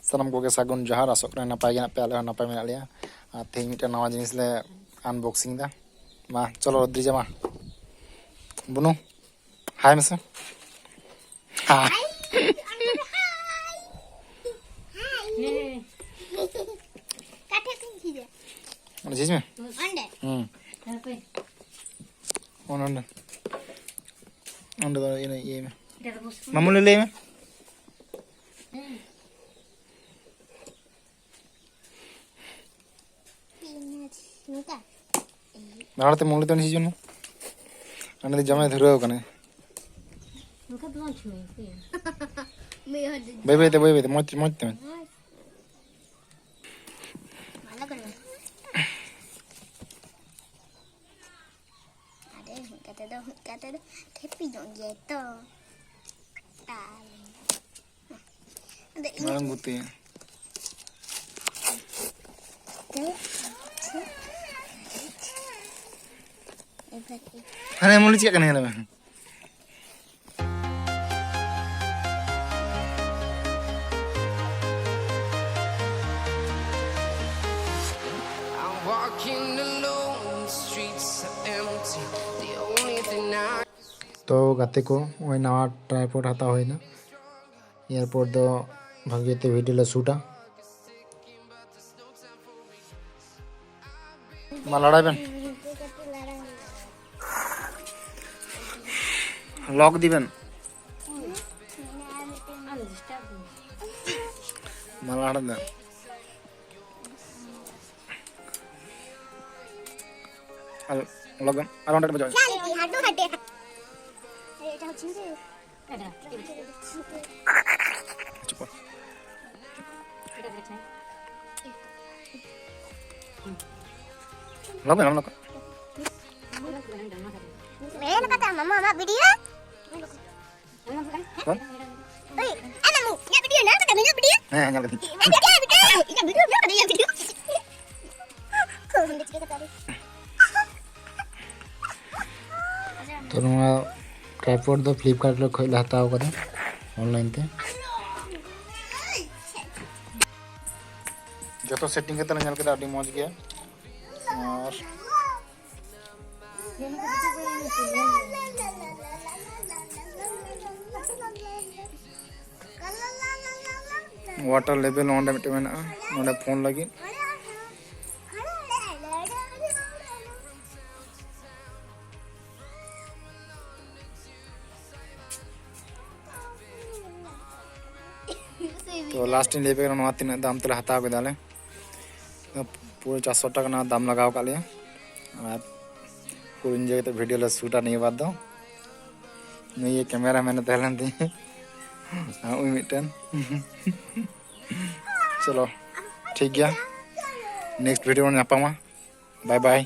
Salam koge sagun johar asok kena napai gena pe ale napai mena liya tehi mita nawa jinis le unboxing da ma cholo rodri jama bunu hai mese hai mana jis me on da ini ye me mamu le me Nara te muli to ni jonu ane jama dhurao kane bai te mot te kata do tapi dong gitu Malang putih Hane muli cik kane lah तो गाते को वही नवा tripod हता हुई ना airport दो भगते video ले शूटा मा लड़ाई बेन लॉक दिबेन मा लड़ा दे लगन अराउंड बजाओ Cepat. Lakukan, lakukan. Mana kata mama video? Kan? Oi, anakmu, nak video nak? Kata nak video? Nyala lagi. Ini video nak ada yang video. Kau hendak cerita tadi. तो नवा tripod दो फ्लिपकार्ट लो खोल हताव कदे online ते जो तो setting के तले के आडी मौज गया और वाटर लेवल ओंडे मिटे मेना ओंडे फोन लगी तो लास्ट इन लेबे ना तीन दाम तले हताव के दाले पूरे 400 टाका ना दाम लगाव का लिया और पूरे इंजॉय तो वीडियो ले शूटा नहीं बात दो मैं ये कैमरा मैंने तहलन दी हां उई मिटन चलो ठीक गया नेक्स्ट वीडियो में नापामा बाय बाय